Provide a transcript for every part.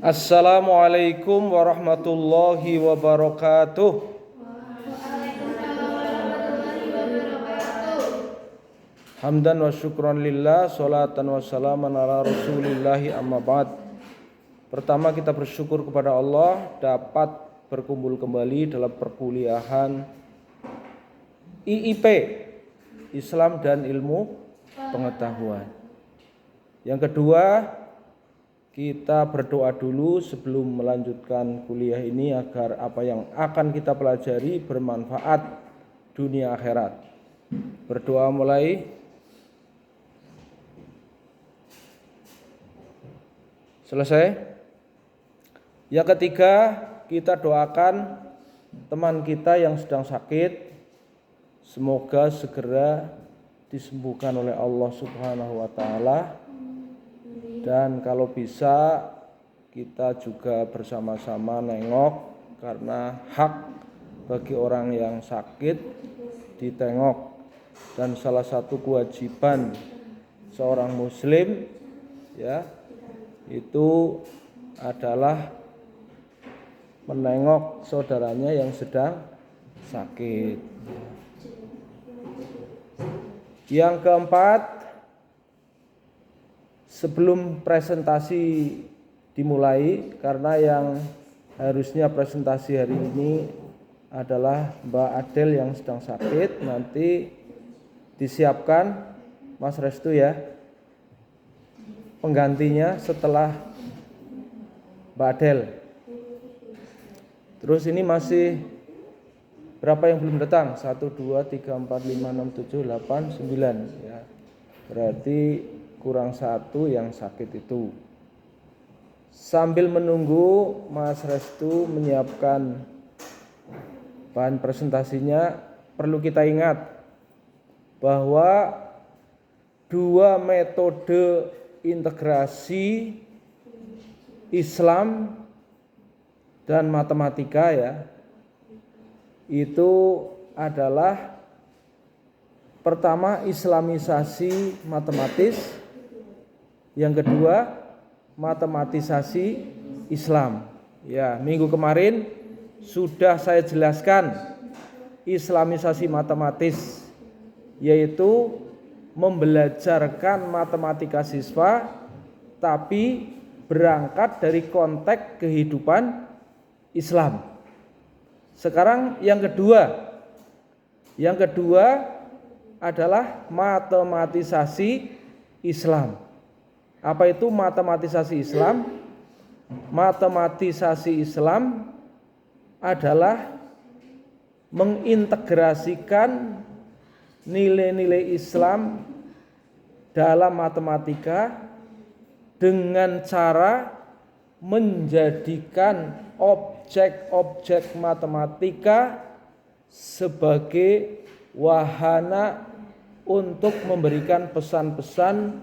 Assalamualaikum warahmatullahi wabarakatuh. Hamdan wa syukran lillah, salatan wa salaman ala rasulillahi amma ba'd. Pertama kita bersyukur kepada Allah dapat berkumpul kembali dalam perkuliahan IIP, Islam dan Ilmu Pengetahuan. Yang kedua, kita berdoa dulu sebelum melanjutkan kuliah ini agar apa yang akan kita pelajari bermanfaat dunia akhirat. Berdoa mulai. Selesai. Yang ketiga, kita doakan teman kita yang sedang sakit, semoga segera disembuhkan oleh Allah Subhanahu wa taala. Dan kalau bisa kita juga bersama-sama nengok, karena hak bagi orang yang sakit ditengok. Dan salah satu kewajiban seorang muslim ya itu adalah menengok saudaranya yang sedang sakit. Yang keempat, sebelum presentasi dimulai, karena yang harusnya presentasi hari ini adalah Mbak Adel yang sedang sakit, nanti disiapkan Mas Restu ya penggantinya setelah Mbak Adel. Terus ini masih berapa yang belum datang? 1, 2, 3, 4, 5, 6, 7, 8, 9 ya. Berarti kurang 1 yang sakit itu. Sambil menunggu Mas Restu menyiapkan bahan presentasinya, perlu kita ingat bahwa 2 metode integrasi Islam dan matematika ya, itu adalah pertama islamisasi matematis, yang kedua matematisasi Islam. Ya, minggu kemarin sudah saya jelaskan islamisasi matematis, yaitu membelajarkan matematika siswa tapi berangkat dari konteks kehidupan Islam. Sekarang yang kedua adalah matematisasi Islam. Apa itu matematisasi Islam? Matematisasi Islam adalah mengintegrasikan nilai-nilai Islam dalam matematika dengan cara menjadikan objek-objek matematika sebagai wahana untuk memberikan pesan-pesan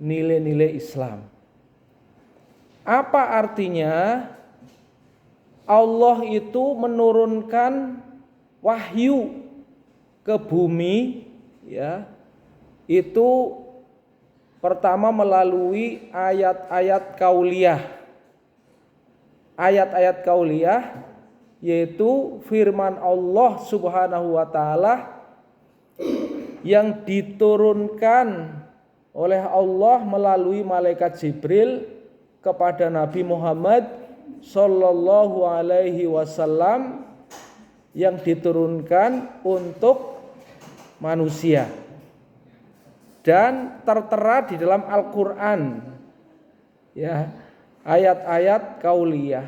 nilai-nilai Islam. Apa artinya? Allah itu menurunkan wahyu ke bumi ya, itu pertama melalui ayat-ayat kauliyah. Ayat-ayat kauliyah yaitu firman Allah Subhanahu wa taala yang diturunkan oleh Allah melalui malaikat Jibril kepada Nabi Muhammad sallallahu alaihi wasallam, yang diturunkan untuk manusia dan tertera di dalam Al-Qur'an ya, ayat-ayat kauliyah.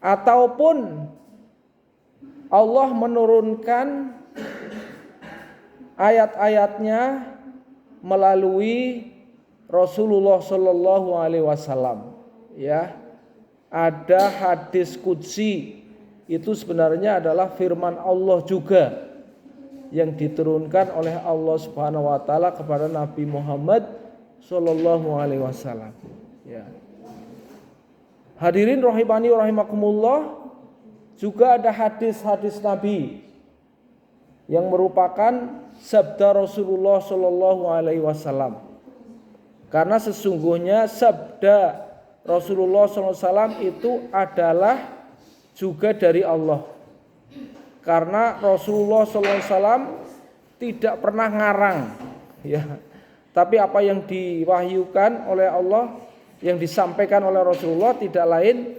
Ataupun Allah menurunkan ayat-ayatnya melalui Rasulullah sallallahu alaihi wasallam ya. Ada hadis qudsi, itu sebenarnya adalah firman Allah juga yang diturunkan oleh Allah Subhanahu wa taala kepada Nabi Muhammad sallallahu alaihi wasallam ya. Hadirin rahimani rahimakumullah, juga ada hadis-hadis Nabi yang merupakan sabda Rasulullah sallallahu alaihi wasallam. Karena sesungguhnya sabda Rasulullah SAW itu adalah juga dari Allah. Karena Rasulullah SAW tidak pernah ngarang, ya. Tapi apa yang diwahyukan oleh Allah, yang disampaikan oleh Rasulullah tidak lain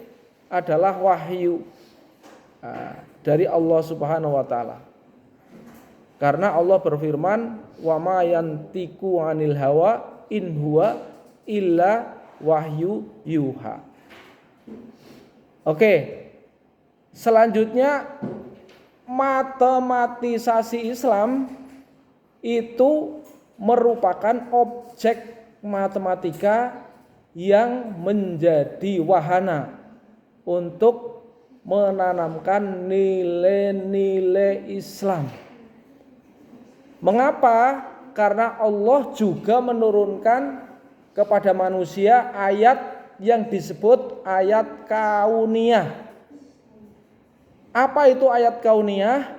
adalah wahyu dari Allah Subhanahu wa taala. Karena Allah berfirman, "Wa ma yantiqu 'anil hawa in huwa illa wahyu yuha." Oke. Selanjutnya, matematisasi Islam itu merupakan objek matematika yang menjadi wahana untuk menanamkan nilai-nilai Islam. Mengapa? Karena Allah juga menurunkan kepada manusia ayat yang disebut ayat kauniyah. Apa itu ayat kauniyah?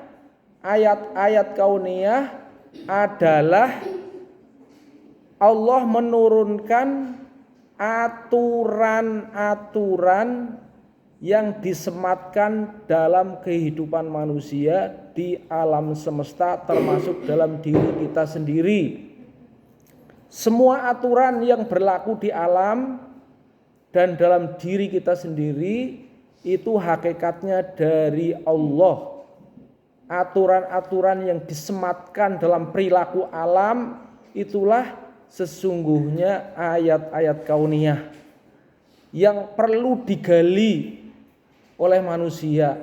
Ayat-ayat kauniyah adalah Allah menurunkan aturan-aturan yang disematkan dalam kehidupan manusia di alam semesta, termasuk dalam diri kita sendiri. Semua aturan yang berlaku di alam dan dalam diri kita sendiri itu hakikatnya dari Allah. Aturan-aturan yang disematkan dalam perilaku alam itulah sesungguhnya ayat-ayat kauniyah yang perlu digali oleh manusia.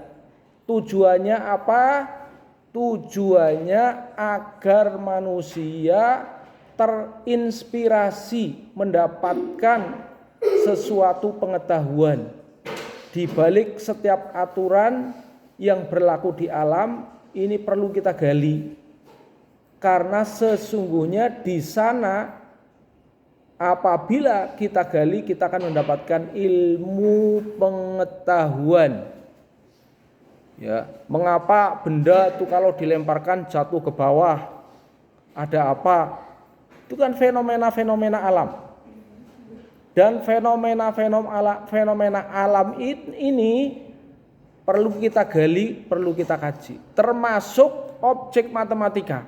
Tujuannya apa? Tujuannya agar manusia terinspirasi mendapatkan sesuatu pengetahuan. Di balik setiap aturan yang berlaku di alam ini perlu kita gali. Karena sesungguhnya di sana apabila kita gali kita akan mendapatkan ilmu pengetahuan. Ya, mengapa benda itu kalau dilemparkan jatuh ke bawah? Ada apa? Itu kan fenomena-fenomena alam. Dan fenomena alam ini perlu kita gali, perlu kita kaji. Termasuk objek matematika.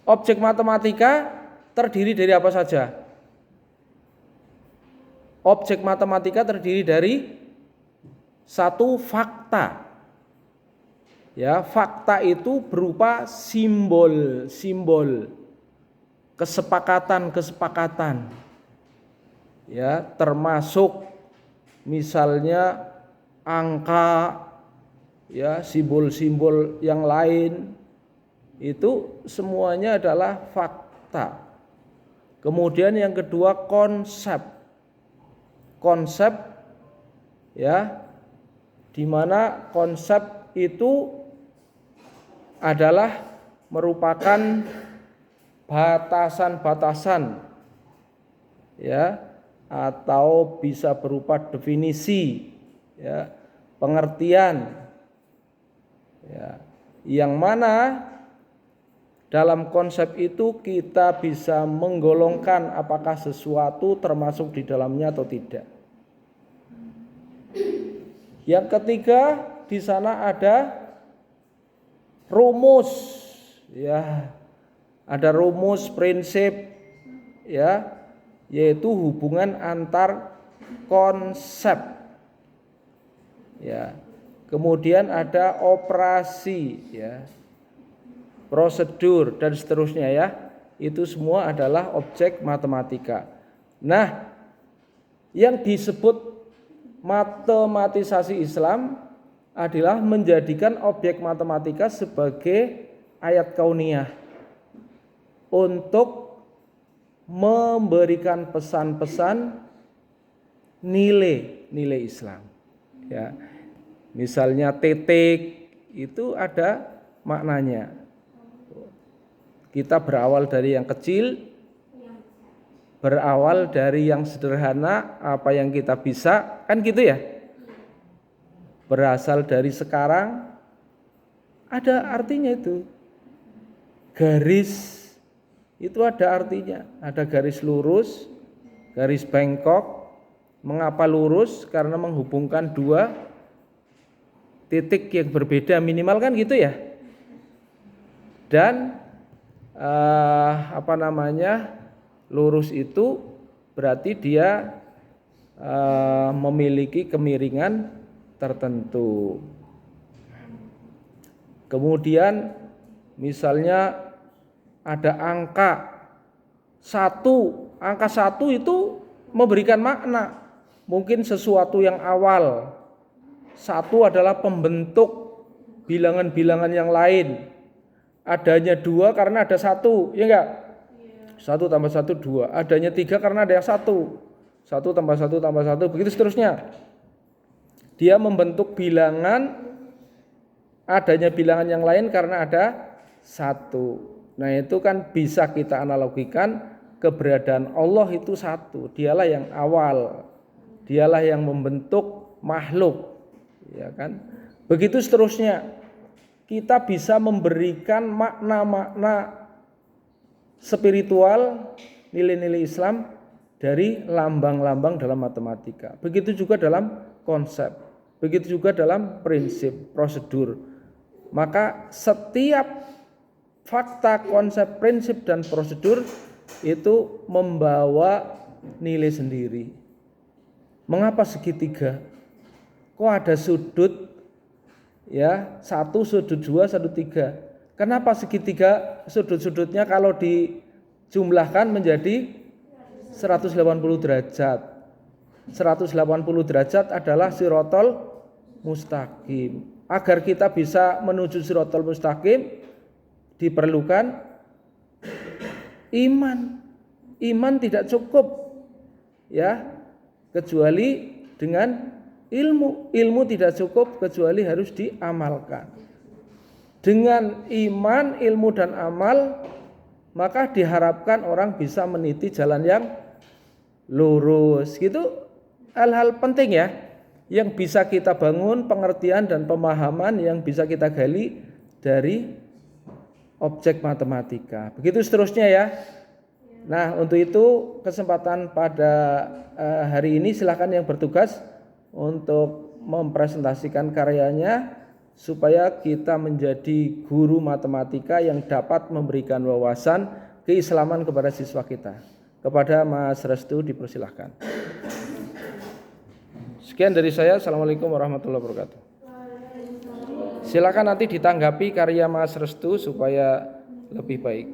Objek matematika terdiri dari apa saja? Objek matematika terdiri dari satu fakta. Ya, fakta itu berupa simbol-simbol, kesepakatan-kesepakatan. Ya, termasuk misalnya angka, ya, simbol-simbol yang lain itu semuanya adalah fakta. Kemudian yang kedua konsep. Konsep, ya, di mana konsep itu adalah merupakan batasan-batasan, ya, atau bisa berupa definisi, ya, pengertian, ya, yang mana dalam konsep itu kita bisa menggolongkan apakah sesuatu termasuk di dalamnya atau tidak. Yang ketiga, di sana ada rumus, ya, ada rumus prinsip, ya, yaitu hubungan antar konsep, ya. Kemudian ada operasi, ya, prosedur dan seterusnya, ya. Itu semua adalah objek matematika. Nah, yang disebut matematisasi Islam adalah menjadikan objek matematika sebagai ayat kauniyah untuk memberikan pesan-pesan nilai-nilai Islam. Ya, misalnya titik itu ada maknanya. Kita berawal dari yang kecil, berawal dari yang sederhana, apa yang kita bisa, kan gitu ya. Berasal dari sekarang, ada artinya itu. Garis itu ada artinya, ada garis lurus, garis bengkok, Mengapa lurus? Karena menghubungkan dua titik yang berbeda minimal kan gitu ya. Dan lurus itu berarti dia memiliki kemiringan tertentu. Kemudian misalnya ada angka 1, angka 1 itu memberikan makna. Mungkin sesuatu yang awal. 1 adalah pembentuk bilangan-bilangan yang lain. Adanya 2 karena ada 1, ya enggak? 1 tambah 1 2. Adanya 3 karena ada yang 1. 1 tambah 1 tambah 1, begitu seterusnya. Dia membentuk bilangan, adanya bilangan yang lain karena ada 1. Nah itu kan bisa kita analogikan keberadaan Allah itu 1. Dialah yang awal, dialah yang membentuk makhluk, ya kan? Begitu seterusnya. Kita bisa memberikan makna-makna spiritual, nilai-nilai Islam dari lambang-lambang dalam matematika. Begitu juga dalam konsep, begitu juga dalam prinsip, prosedur. Maka setiap fakta, konsep, prinsip, dan prosedur itu membawa nilai sendiri. Mengapa segitiga? Kok ada sudut? Ya, 1, sudut 2, sudut 3. Kenapa segitiga sudut-sudutnya kalau dijumlahkan menjadi 180 derajat? 180 derajat adalah sirotol mustaqim. Agar kita bisa menuju sirotol mustaqim diperlukan iman. Iman tidak cukup, ya, kecuali dengan ilmu. Ilmu tidak cukup kecuali harus diamalkan. Dengan iman, ilmu, dan amal, maka diharapkan orang bisa meniti jalan yang lurus. Gitu hal-hal penting ya, yang bisa kita bangun pengertian dan pemahaman yang bisa kita gali dari objek matematika. Begitu seterusnya ya. Nah, untuk itu kesempatan pada hari ini silakan yang bertugas untuk mempresentasikan karyanya supaya kita menjadi guru matematika yang dapat memberikan wawasan keislaman kepada siswa kita. Kepada Mas Restu dipersilahkan. Sekian dari saya. Assalamualaikum warahmatullahi wabarakatuh. Silakan nanti ditanggapi karya Mas Restu supaya lebih baik.